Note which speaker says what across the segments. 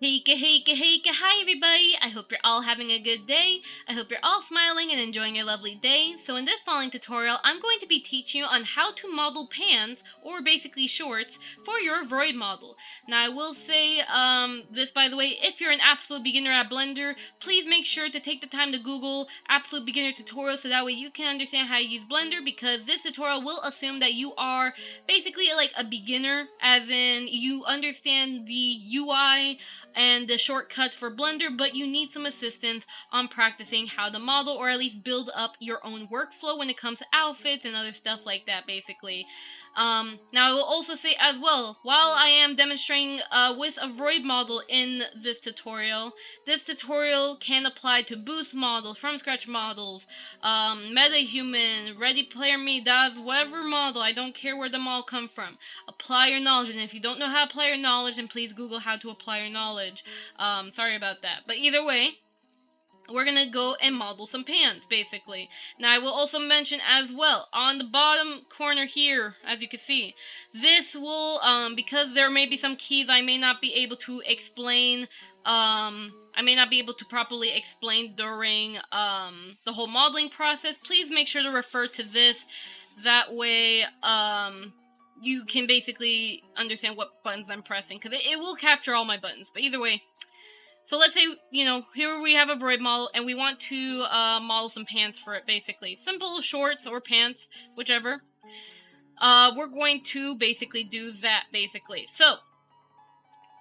Speaker 1: Hey, hi everybody! I hope you're all having a good day. I hope you're all smiling and enjoying your lovely day. So in this following tutorial, I'm going to be teaching you on how to model pans, or basically shorts, for your Vroid model. Now I will say, this by the way, if you're an absolute beginner at Blender, please make sure to take the time to Google absolute beginner tutorial so that way you can understand how to use Blender, because this tutorial will assume that you are basically like a beginner, as in you understand the UI and the shortcuts for Blender, but you need some assistance on practicing how to model, or at least build up your own workflow when it comes to outfits and other stuff like that, basically. Now I will also say as well, while I am demonstrating with a Vroid model in this tutorial can apply to boost models, from scratch models, MetaHuman, Ready Player Me, does whatever model, I don't care where the model come from. Apply your knowledge, and if you don't know how to apply your knowledge, then please Google how to apply your knowledge. Sorry about that. But either way, we're gonna go and model some pans, basically. Now, I will also mention as well, on the bottom corner here, as you can see, this will, because there may be some keys I may not be able to explain, I may not be able to properly explain during, the whole modeling process. Please make sure to refer to this. That way, you can basically understand what buttons I'm pressing, because it will capture all my buttons. But either way, so let's say, here we have a Vroid model, and we want to model some pants for it, basically. Simple shorts or pants, whichever. We're going to basically do that, basically. So,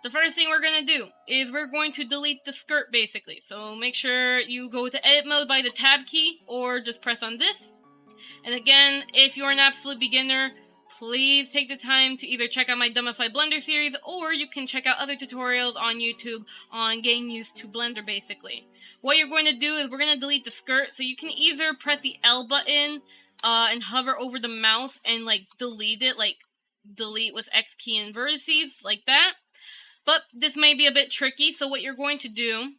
Speaker 1: the first thing we're going to do is we're going to delete the skirt, basically. So make sure you go to edit mode by the tab key, or just press on this. And again, if you're an absolute beginner, please take the time to either check out my Dumbify Blender series, or you can check out other tutorials on YouTube on getting used to Blender, basically. What you're going to do is we're going to delete the skirt, so you can either press the L button and hover over the mouse and like delete it, like delete with X key and vertices, like that. But this may be a bit tricky, so what you're going to do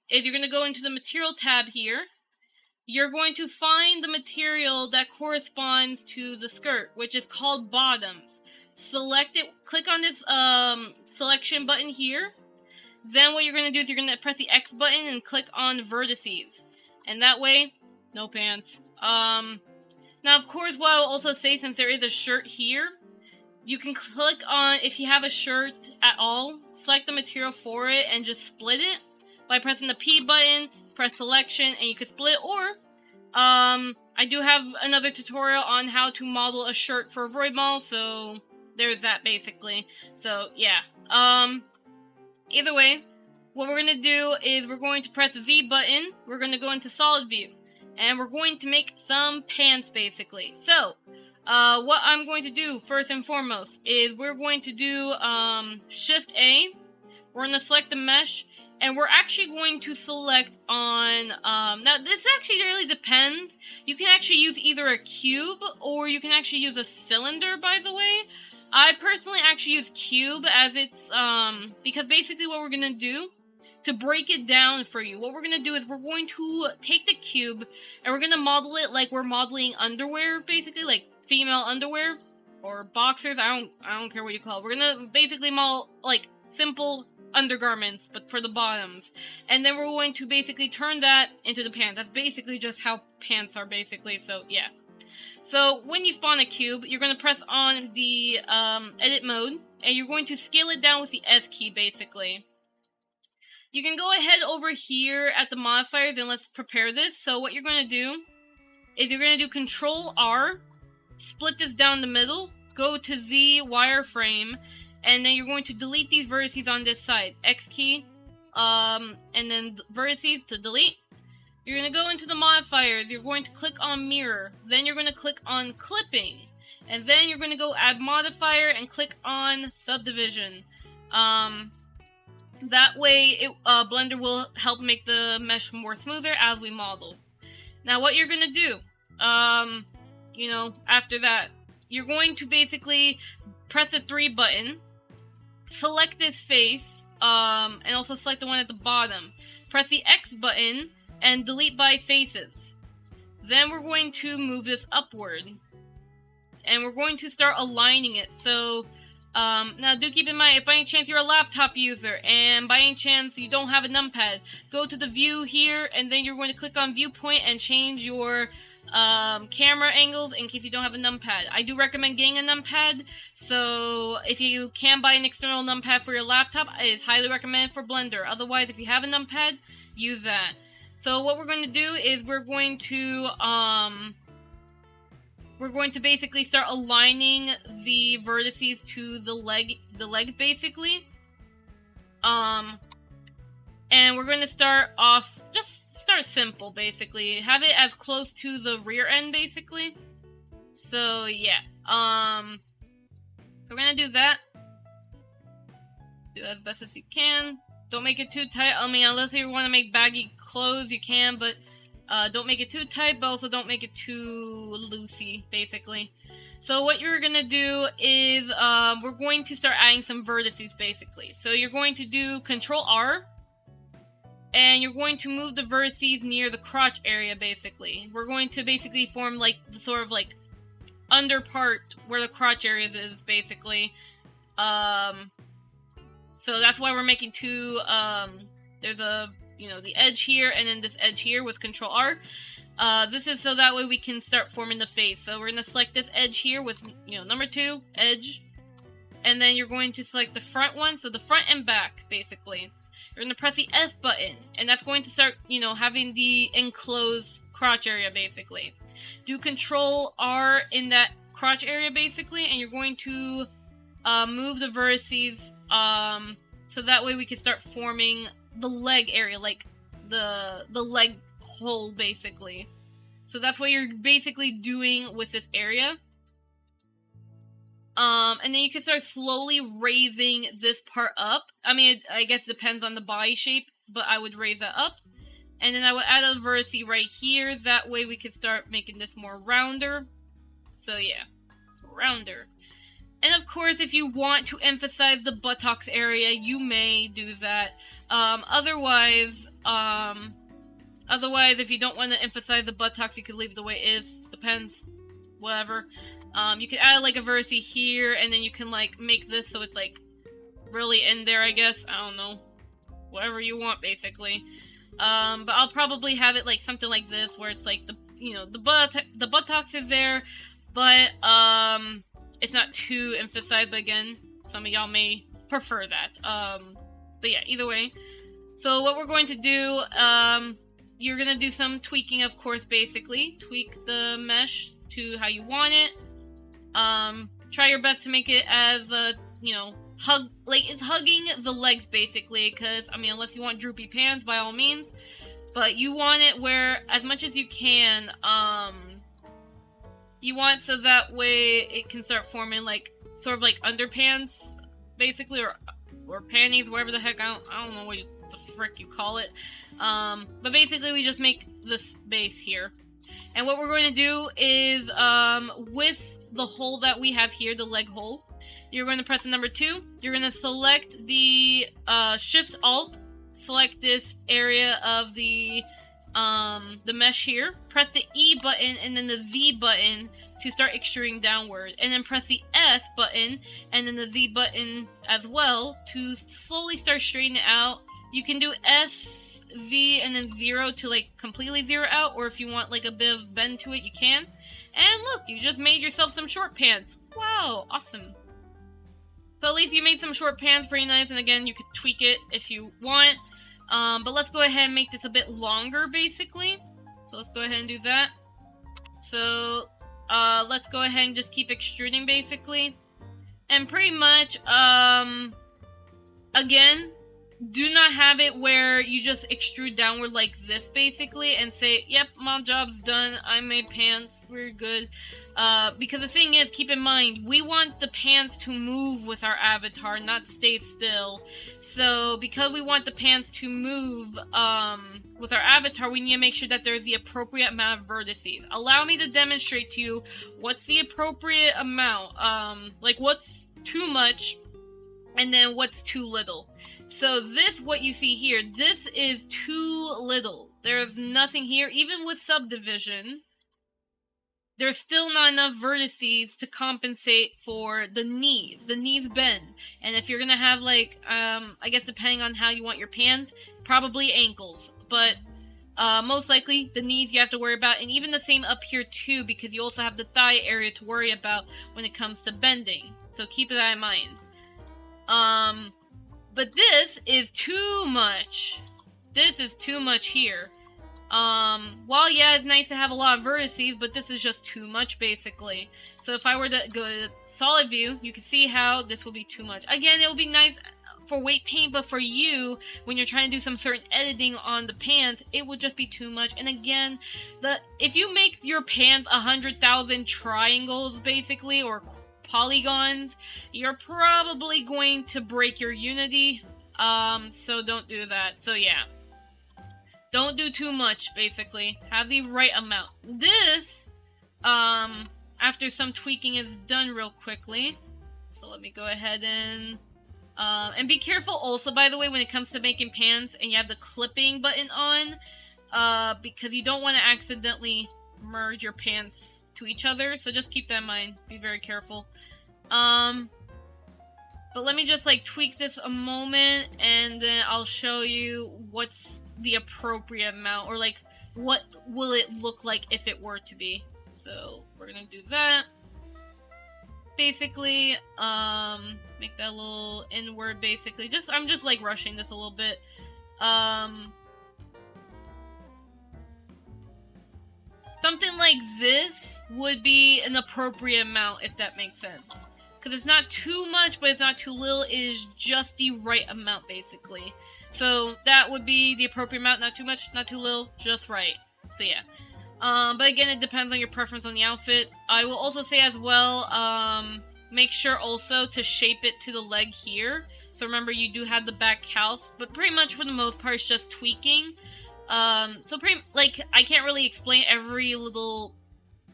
Speaker 1: is you're going to go into the Material tab here. You're going to find the material that corresponds to the skirt, which is called bottoms. Select it, click on this selection button here. Then what you're going to do is you're going to press the X button and click on vertices. And that way, no pants. Now, of course, what I'll also say, since there is a shirt here, you can click on, if you have a shirt at all, select the material for it and just split it by pressing the P button. Press selection and you can split, or I do have another tutorial on how to model a shirt for a Vroid model, so there's that, basically. So yeah, either way, what we're gonna do is we're going to press the Z button, we're gonna go into solid view, and we're going to make some pants, basically. So what I'm going to do first and foremost is we're going to do Shift A, we're gonna select the mesh, and we're actually going to select on, now this actually really depends. You can actually use either a cube, or you can actually use a cylinder, by the way. I personally actually use cube, as it's, because basically what we're gonna do, to break it down for you, what we're gonna do is we're going to take the cube, and we're gonna model it like we're modeling underwear, basically, like female underwear, or boxers, I don't care what you call it. We're gonna basically model, like, simple undergarments, but for the bottoms. And then we're going to basically turn that into the pants. That's basically just how pants are, basically, so yeah. So when you spawn a cube, you're going to press on the edit mode, and you're going to scale it down with the S key, basically. You can go ahead over here at the modifiers, and let's prepare this. So what you're going to do is you're going to do Control R, split this down the middle, go to Z wireframe, and then you're going to delete these vertices on this side. X key, and then vertices to delete. You're going to go into the modifiers. You're going to click on mirror. Then you're going to click on clipping. And then you're going to go add modifier and click on subdivision. That way, Blender will help make the mesh more smoother as we model. Now, what you're going to do, after that, you're going to basically press the 3 button. Select this face, and also select the one at the bottom. Press the X button, and delete by faces. Then we're going to move this upward. And we're going to start aligning it. So, Now do keep in mind, if by any chance you're a laptop user and by any chance you don't have a numpad, go to the view here and then you're going to click on viewpoint and change your camera angles in case you don't have a numpad. I do recommend getting a numpad, so if you can buy an external numpad for your laptop, it is highly recommended for Blender. Otherwise, if you have a numpad, use that. So what we're going to do is we're going to basically start aligning the vertices to the legs basically. And we're going to start off, just start simple basically. Have it as close to the rear end basically. So yeah, we're going to do that. Do as best as you can. Don't make it too tight. I mean, unless you want to make baggy clothes, you can, but don't make it too tight, but also don't make it too loosey, basically. So what you're going to do is, we're going to start adding some vertices, basically. So you're going to do Control R, and you're going to move the vertices near the crotch area, basically. We're going to basically form, like, the sort of, like, under part where the crotch area is, basically. So that's why we're making two, there's a, you know, the edge here, and then this edge here with Control R. This is so that way we can start forming the face. So we're going to select this edge here with, you know, number 2, edge. And then you're going to select the front one, so the front and back, basically. You're going to press the F button, and that's going to start, you know, having the enclosed crotch area, basically. Do Control R in that crotch area, basically, and you're going to move the vertices, so that way we can start forming the leg area, like the leg hole, basically. So that's what you're basically doing with this area. And then you can start slowly raising this part up. I mean, I guess it depends on the body shape, but I would raise that up. And then I would add a vertice right here. That way we could start making this more rounder. So yeah, rounder. And of course, if you want to emphasize the buttocks area, you may do that. Otherwise, if you don't want to emphasize the buttocks, you could leave it the way it is. Depends. Whatever. You could add like a vertice here, and then you can like make this so it's like really in there, I guess. I don't know. Whatever you want, basically. But I'll probably have it like something like this, where it's like the, you know, the buttocks is there, but it's not too emphasized. But again, some of y'all may prefer that. But yeah, either way. So what we're going to do, you're gonna do some tweaking, of course, basically. Tweak the mesh to how you want it. Try your best to make it as, you know, it's hugging the legs, basically, because, I mean, unless you want droopy pants, by all means, but you want it where, as much as you can, you want so that way it can start forming, like, sort of like underpants, basically, or panties, whatever the heck, I don't know what the frick you call it, but basically we just make this base here. And what we're going to do is, with the hole that we have here, the leg hole, you're going to press the number 2. You're going to select the Shift-Alt, select this area of the mesh here. Press the E button and then the Z button to start extruding downward. And then press the S button and then the Z button as well to slowly start straightening it out. You can do S, Z, and then 0 to like completely zero out, or if you want like a bit of bend to it, you can. And look, you just made yourself some short pants. Wow, awesome. So at least you made some short pants, pretty nice, and again, you could tweak it if you want. But let's go ahead and make this a bit longer, basically. So let's go ahead and do that. So let's go ahead and just keep extruding, basically. And pretty much, again, do not have it where you just extrude downward like this, basically, and say, yep, my job's done, I made pants, we're good. Because the thing is, keep in mind, we want the pants to move with our avatar, not stay still. So, because we want the pants to move with our avatar, we need to make sure that there's the appropriate amount of vertices. Allow me to demonstrate to you what's the appropriate amount, like what's too much, and then what's too little. So this, what you see here, this is too little. There's nothing here. Even with subdivision, there's still not enough vertices to compensate for the knees. The knees bend. And if you're gonna have, like, I guess depending on how you want your pants, probably ankles. But most likely, the knees you have to worry about, and even the same up here too, because you also have the thigh area to worry about when it comes to bending. So keep that in mind. But this is too much. This is too much here. While yeah, it's nice to have a lot of vertices, but this is just too much, basically. So if I were to go to solid view, you can see how this will be too much. Again, it will be nice for weight paint, but for you, when you're trying to do some certain editing on the pants, it would just be too much. And again, if you make your pants 100,000 triangles, basically, or polygons, you're probably going to break your Unity. So don't do that. So yeah. Don't do too much, basically. Have the right amount. This, after some tweaking is done real quickly. So let me go ahead and be careful also, by the way, when it comes to making pants and you have the clipping button on, because you don't want to accidentally merge your pants to each other. So just keep that in mind. Be very careful. But let me just, like, tweak this a moment, and then I'll show you what's the appropriate amount, or like what will it look like if it were to be. So we're gonna do that. Basically, make that a little inward, basically. I'm just like rushing this a little bit. Something like this would be an appropriate amount, if that makes sense. Because it's not too much, but it's not too little. It is just the right amount, basically. So that would be the appropriate amount, not too much, not too little, just right. So yeah. But again, it depends on your preference on the outfit. I will also say as well, make sure also to shape it to the leg here. So remember, you do have the back calf, but pretty much for the most part, it's just tweaking. So like, I can't really explain every little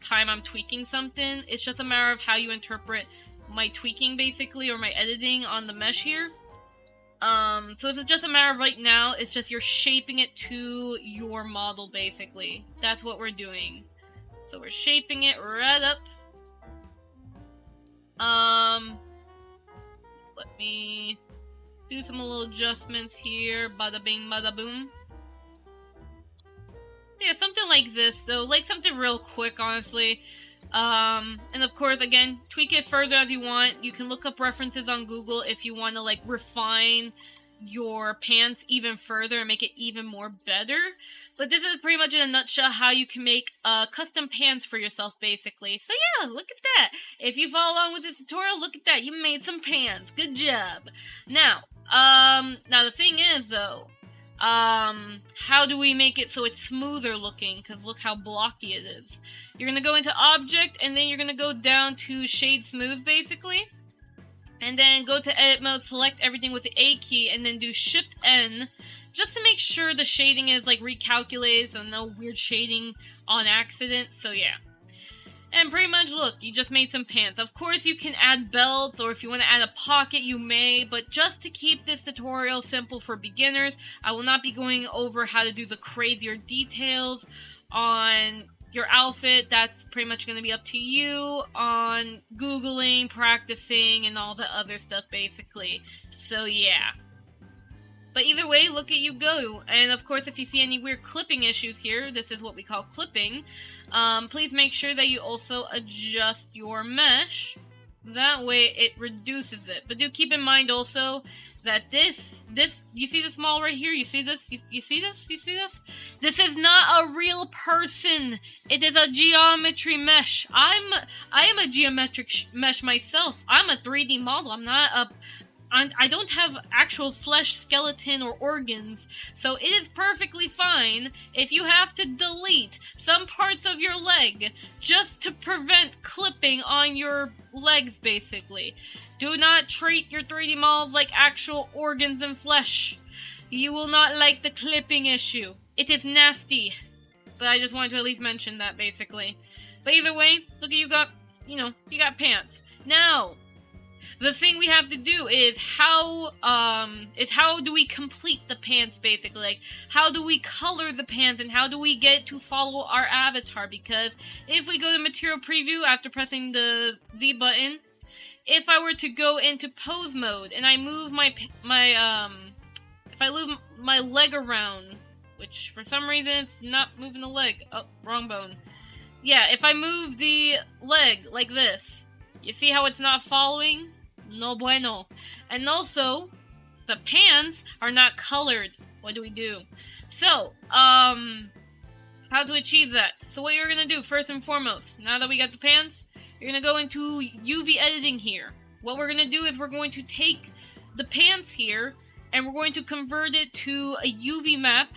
Speaker 1: time I'm tweaking something. It's just a matter of how you interpret my tweaking, basically, or my editing on the mesh here. So it's just a matter of right now, it's just you're shaping it to your model, basically. That's what we're doing. So we're shaping it right up. Let me do some little adjustments here. Bada bing, bada boom. Yeah, something like this, though. Like something real quick, honestly. And of course, again, tweak it further as you want. You can look up references on Google if you want to, like, refine your pants even further and make it even more better. But this is pretty much in a nutshell how you can make custom pants for yourself, basically. So yeah, look at that. If you follow along with this tutorial, look at that. You made some pants. Good job. Now the thing is, though, how do we make it so it's smoother looking? Because look how blocky it is. You're gonna go into Object, and then you're gonna go down to Shade Smooth, basically. And then go to Edit Mode, select everything with the A key, and then do Shift-N, just to make sure the shading is, like, recalculated, so no weird shading on accident, so yeah. And pretty much, look, you just made some pants. Of course, you can add belts, or if you want to add a pocket, you may. But just to keep this tutorial simple for beginners, I will not be going over how to do the crazier details on your outfit. That's pretty much going to be up to you on Googling, practicing, and all the other stuff, basically. So, yeah. But either way, look at you go. And of course, if you see any weird clipping issues here, this is what we call clipping. Please make sure that you also adjust your mesh. That way it reduces it. But do keep in mind also that this, you see this mall right here? You see this? You see this? You see this? This is not a real person. It is a geometry mesh. I am a geometric mesh myself. I'm a 3D model. I'm not a... I don't have actual flesh, skeleton, or organs, so it is perfectly fine if you have to delete some parts of your leg just to prevent clipping on your legs, basically. Do not treat your 3D models like actual organs and flesh. You will not like the clipping issue. It is nasty. But I just wanted to at least mention that, basically. But either way, look at you got, you got pants. Now, the thing we have to do is how do we complete the pants, basically. Like, how do we color the pants, and how do we get to follow our avatar? Because if we go to material preview after pressing the Z button, if I were to go into pose mode and I move if I move my leg around, which for some reason it's not moving the leg. Oh, wrong bone. Yeah, if I move the leg like this, you see how it's not following? No bueno. And also, the pants are not colored. What do we do? So, how to achieve that? So what you're gonna do, first and foremost, now that we got the pants, you're gonna go into UV editing here. What we're gonna do is we're going to take the pants here, and we're going to convert it to a UV map.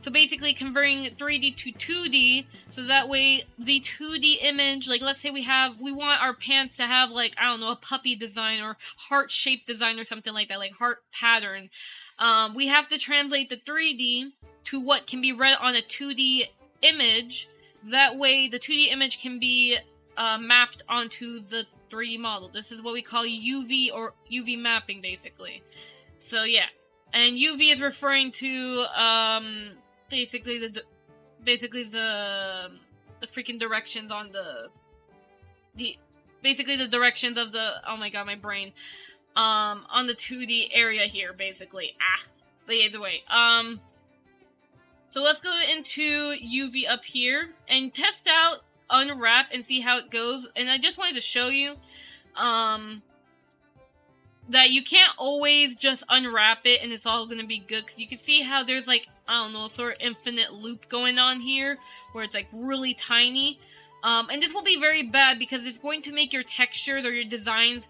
Speaker 1: So basically converting 3D to 2D, so that way the 2D image, like let's say we want our pants to have like, I don't know, a puppy design or heart-shaped design or something like that, like heart pattern. We have to translate the 3D to what can be read on a 2D image. That way the 2D image can be mapped onto the 3D model. This is what we call UV or UV mapping, basically. So yeah, and UV is referring to basically the freaking directions on basically the directions of the, oh my god, my brain, on the 2D area here, basically. But either way, so let's go into UV up here and test out unwrap and see how it goes. And I just wanted to show you that you can't always just unwrap it and it's all gonna be good, because you can see how there's like, I don't know, sort of infinite loop going on here where it's like really tiny. And this will be very bad because it's going to make your textures or your designs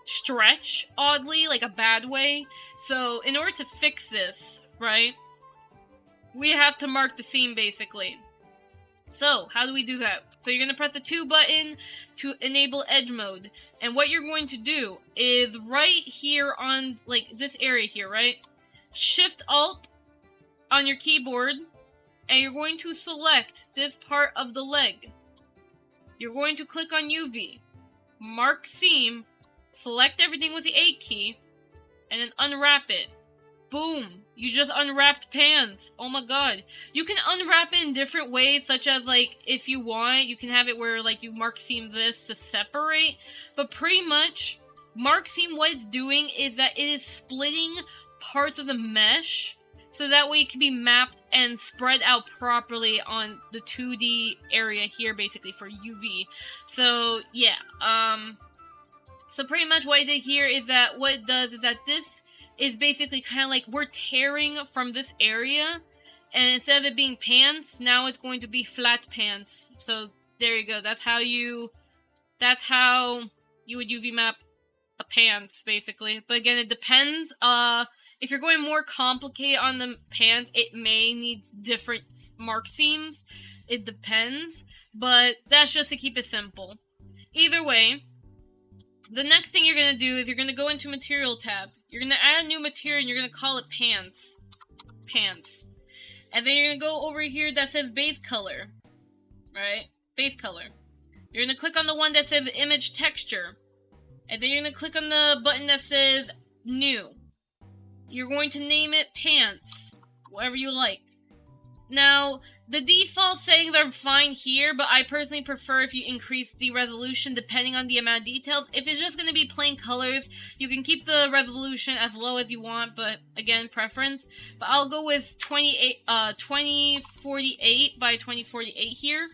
Speaker 1: stretch oddly, like a bad way. So in order to fix this, right, we have to mark the seam, basically. So how do we do that? So you're going to press the 2 button to enable edge mode. And what you're going to do is right here on like this area here, right? Shift Alt on your keyboard, and you're going to select this part of the leg. You're going to click on UV, mark seam, select everything with the A key, and then unwrap it. Boom! You just unwrapped pants. Oh my god. You can unwrap it in different ways, such as like, if you want, you can have it where like you mark seam this to separate. But pretty much, mark seam, what it's doing is that it is splitting parts of the mesh, so that way it can be mapped and spread out properly on the 2D area here, basically, for UV. So, yeah. So pretty much what I did here is that what it does is that this is basically kind of like we're tearing from this area, and instead of it being pants, now it's going to be flat pants. So there you go. That's how you would UV map a pants, basically. But again, it depends. If you're going more complicated on the pants, it may need different mark seams. It depends, but that's just to keep it simple. Either way, the next thing you're going to do is you're going to go into Material tab. You're going to add a new material and you're going to call it Pants. Pants. And then you're going to go over here that says Base Color. Right? Base Color. You're going to click on the one that says Image Texture. And then you're going to click on the button that says New. You're going to name it Pants. Whatever you like. Now, the default settings are fine here, but I personally prefer if you increase the resolution depending on the amount of details. If it's just going to be plain colors, you can keep the resolution as low as you want, but again, preference. But I'll go with 2048 by 2048 here.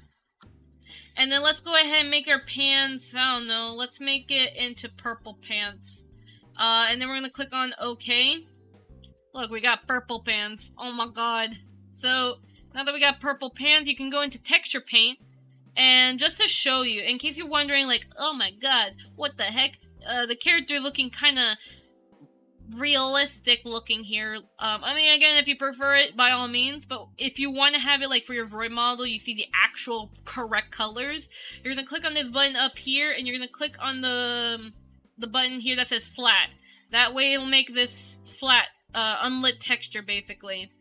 Speaker 1: And then let's go ahead and make our pants, I don't know, let's make it into purple pants. And then we're going to click on OK. Look, we got purple pants. Oh my god. So, now that we got purple pants, you can go into Texture Paint, and just to show you, in case you're wondering, like, oh my god, what the heck, the character looking kind of realistic looking here. I mean, again, if you prefer it, by all means, but if you want to have it, like, for your Vroid model, you see the actual correct colors, you're going to click on this button up here, and you're going to click on the button here that says Flat. That way, it'll make this flat, unlit texture, basically.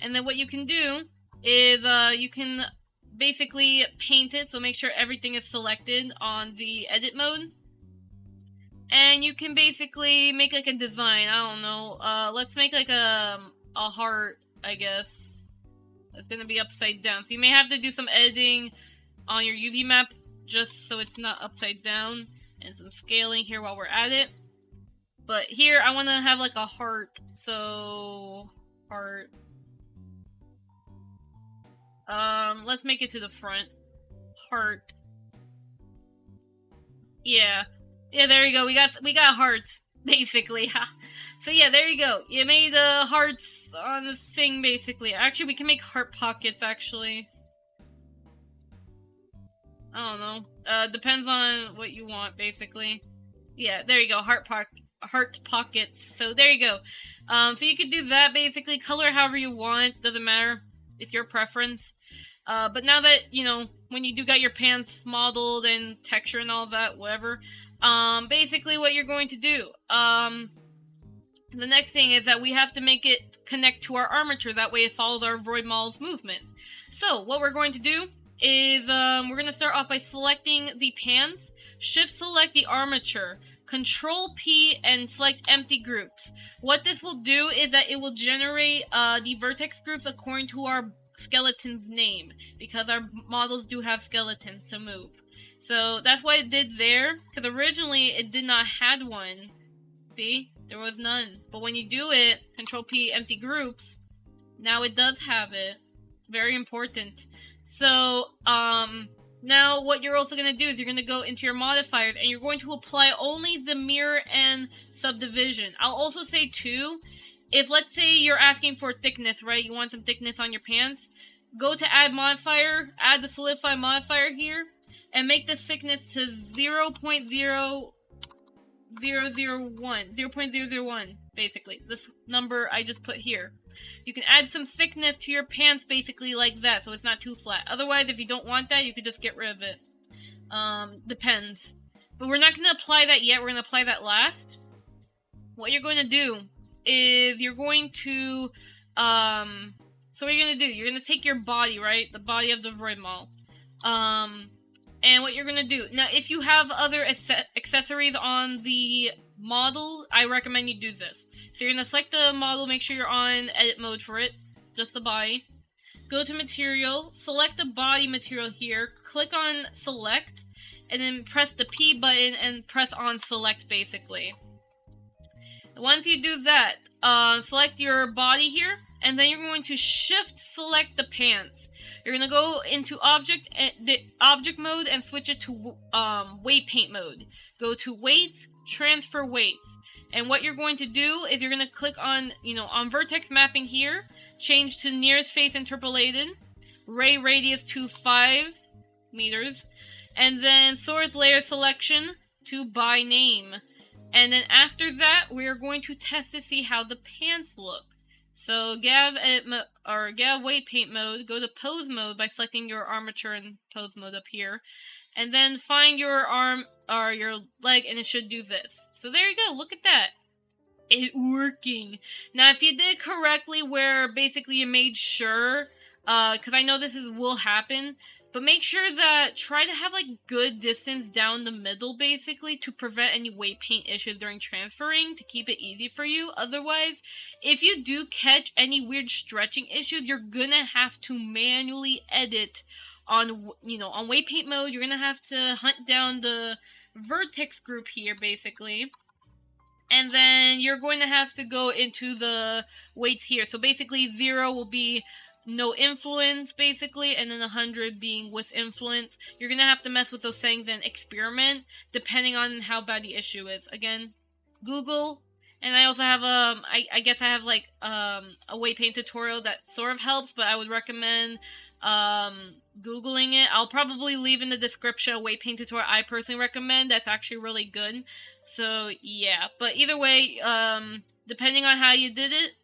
Speaker 1: And then what you can do is you can basically paint it, so make sure everything is selected on the edit mode. And you can basically make like a design. I don't know. Let's make like a heart, I guess. It's gonna be upside down. So you may have to do some editing on your UV map just so it's not upside down, and some scaling here while we're at it. But here I want to have like a heart. So heart. Let's make it to the front. Heart. Yeah. Yeah, there you go. We got hearts, basically. So yeah, there you go. You made hearts on the thing, basically. Actually, we can make heart pockets, actually. I don't know. Depends on what you want, basically. Yeah, there you go. Heart pockets. So there you go. So you could do that, basically. Color however you want. Doesn't matter. It's your preference. But now that, you know, when you do got your pants modeled and texture and all that, whatever, basically what you're going to do, the next thing is that we have to make it connect to our armature. That way it follows our Vroid model's movement. So what we're going to do is, we're going to start off by selecting the pants, shift select the armature, Control P, and select empty groups. What this will do is that it will generate the vertex groups according to our skeleton's name, because our models do have skeletons to move. So that's why it did there, because originally it did not had one. See? There was none. But when you do it, Control P, empty groups, now it does have it. Very important. So, now what you're also going to do is you're going to go into your modifiers and you're going to apply only the mirror and subdivision. I'll also say too, if let's say you're asking for thickness, right? You want some thickness on your pants. Go to add modifier, add the solidify modifier here, and make the thickness to 0.001, basically. This number I just put here. You can add some thickness to your pants, basically like that, so it's not too flat. Otherwise, if you don't want that, you could just get rid of it. Depends. But we're not going to apply that yet, we're going to apply that last. What you're going to do is you're going to, so what you're going to do, you're going to take your body, right? The body of the Vroid model. And what you're going to do, now if you have other accessories on the model, I recommend you do this. So you're going to select the model, make sure you're on edit mode for it, just the body. Go to material, select the body material here, click on select, and then press the P button and press on select, basically. Once you do that, select your body here, and then you're going to shift select the pants. You're going to go into object mode and switch it to weight paint mode. Go to weights, transfer weights. And what you're going to do is you're going to click on, on vertex mapping here, change to nearest face interpolated, ray radius to 5 meters, and then source layer selection to by name. And then after that, we are going to test to see how the pants look. So Gav weight paint mode, go to pose mode by selecting your armature and pose mode up here. And then find your arm or your leg, and it should do this. So there you go, look at that. It working. Now if you did correctly where basically you made sure, because I know this will happen, but make sure that try to have like good distance down the middle, basically, to prevent any weight paint issues during transferring, to keep it easy for you. Otherwise, if you do catch any weird stretching issues, you're gonna have to manually edit on, on weight paint mode. You're gonna have to hunt down the vertex group here, basically. And then you're going to have to go into the weights here. So basically 0 will be no influence, basically, and then 100 being with influence. You're gonna have to mess with those things and experiment depending on how bad the issue is. Again, Google, and I also have I guess I have like a weight paint tutorial that sort of helps, but I would recommend Googling it. I'll probably leave in the description a weight paint tutorial I personally recommend that's actually really good. So yeah, but either way, depending on how you did it,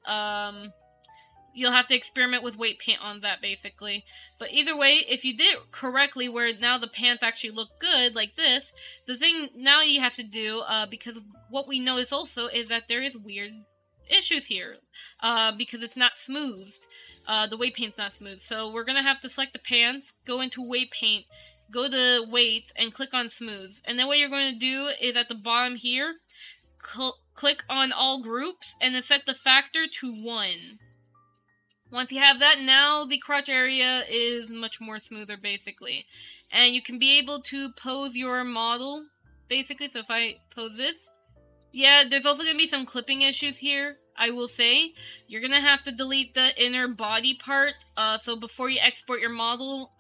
Speaker 1: you'll have to experiment with weight paint on that, basically. But either way, if you did it correctly, where now the pants actually look good, like this, the thing now you have to do, because what we notice also is that there is weird issues here, because it's not smoothed. The weight paint's not smooth. So we're going to have to select the pants, go into weight paint, go to weights and click on smooth. And then what you're going to do is at the bottom here, click on all groups and then set the factor to 1. Once you have that, now the crotch area is much more smoother, basically. And you can be able to pose your model, basically. So if I pose this, yeah, there's also going to be some clipping issues here, I will say. You're going to have to delete the inner body part. So before you export your model,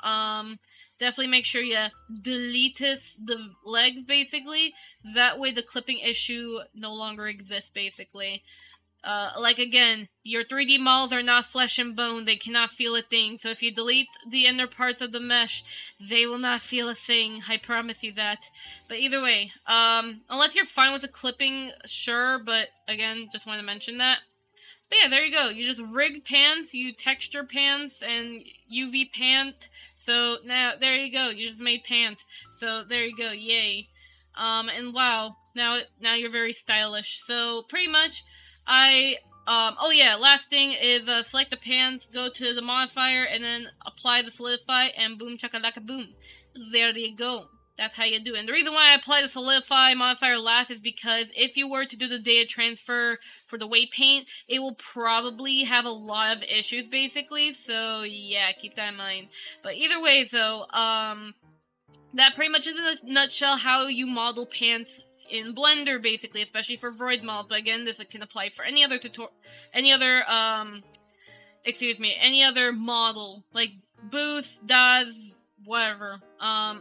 Speaker 1: definitely make sure you delete the legs, basically. That way the clipping issue no longer exists, basically. Like, again, your 3D models are not flesh and bone. They cannot feel a thing. So if you delete the inner parts of the mesh, they will not feel a thing. I promise you that. But either way, unless you're fine with the clipping, sure. But again, just want to mention that. But yeah, there you go. You just rigged pants, you texture pants, and UV pant. So now, there you go. You just made pant. So there you go. Yay. And wow. Now you're very stylish. So pretty much, oh yeah, last thing is, select the pans, go to the modifier, and then apply the solidify, and boom chakalaka boom. There you go. That's how you do it. And the reason why I apply the solidify modifier last is because if you were to do the data transfer for the weight paint, it will probably have a lot of issues, basically. So yeah, keep that in mind. But either way, though, that pretty much is in a nutshell how you model pants in Blender, basically, especially for Vroid models. But again, this can apply for any other any other model, like Boost, does, whatever.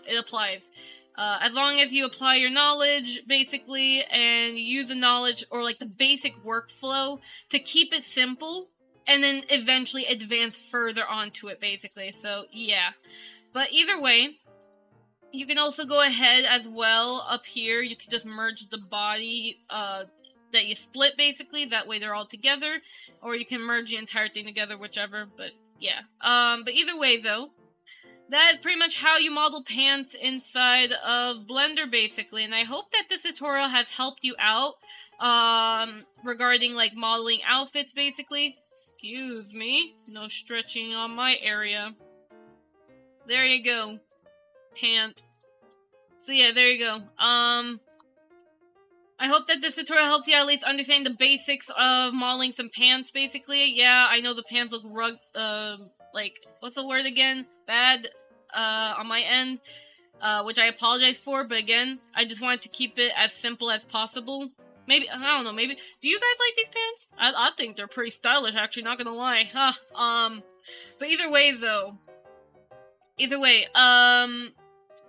Speaker 1: It applies. As long as you apply your knowledge, basically, and use the knowledge, or like the basic workflow, to keep it simple, and then eventually advance further onto it, basically. So, yeah. But either way, you can also go ahead as well up here. You can just merge the body that you split, basically. That way they're all together. Or you can merge the entire thing together, whichever. But yeah. But either way, though, that is pretty much how you model pants inside of Blender, basically. And I hope that this tutorial has helped you out regarding, like, modeling outfits, basically. Excuse me. No stretching on my area. There you go. Pant. So yeah, there you go. I hope that this tutorial helps you at least understand the basics of modeling some pants, basically. Yeah, I know the pants look like, what's the word again? Bad, on my end, which I apologize for, but again, I just wanted to keep it as simple as possible. Maybe, I don't know, maybe, do you guys like these pants? I think they're pretty stylish, actually, not gonna lie, huh? But either way, though,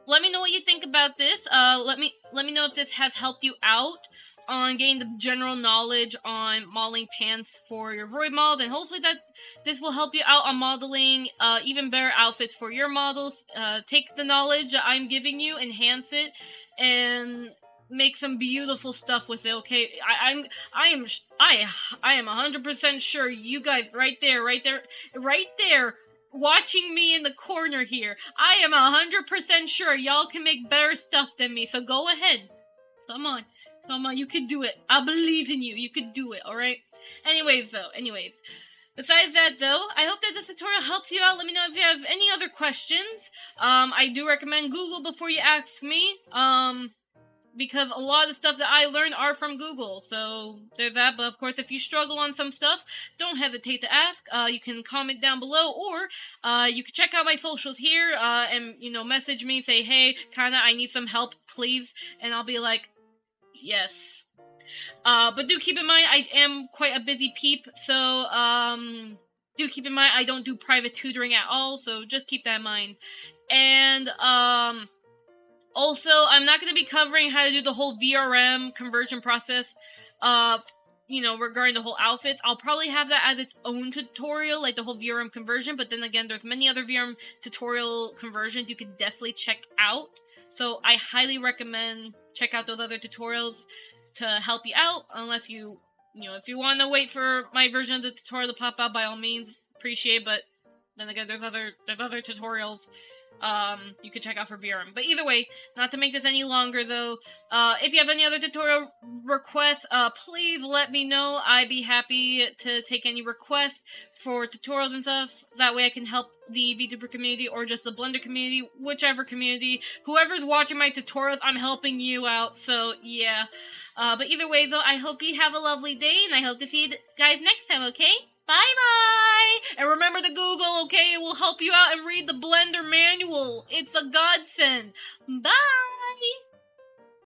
Speaker 1: let me know what you think about this. Let me know if this has helped you out on getting the general knowledge on modeling pants for your Vroid models, and hopefully that this will help you out on modeling even better outfits for your models. Take the knowledge that I'm giving you, enhance it, and make some beautiful stuff with it. Okay, I am 100% sure you guys right there, watching me in the corner here, I am 100% sure y'all can make better stuff than me, so go ahead. Come on, you could do it. I believe in you. You could do it, alright? Anyways, besides that, though, I hope that this tutorial helps you out. Let me know if you have any other questions. I do recommend Google before you ask me, because a lot of the stuff that I learned are from Google, so there's that. But of course, if you struggle on some stuff, don't hesitate to ask. You can comment down below, or you can check out my socials here, and, message me, say, hey, Kana, I need some help, please, and I'll be like, yes. But do keep in mind, I am quite a busy peep, so, do keep in mind, I don't do private tutoring at all, so just keep that in mind. And, also, I'm not going to be covering how to do the whole VRM conversion process, regarding the whole outfits. I'll probably have that as its own tutorial, like the whole VRM conversion, but then again, there's many other VRM tutorial conversions you could definitely check out. So I highly recommend check out those other tutorials to help you out, unless if you want to wait for my version of the tutorial to pop out, by all means, appreciate it, but then again, there's other tutorials you could check out for VRM. But either way, not to make this any longer though, if you have any other tutorial requests, please let me know. I'd be happy to take any requests for tutorials and stuff. That way I can help the VTuber community or just the Blender community, whichever community. Whoever's watching my tutorials, I'm helping you out, so yeah. But either way though, I hope you have a lovely day, and I hope to see you guys next time, okay? Bye-bye! And remember to Google, okay? It will help you out, and read the Blender manual. It's a godsend. Bye!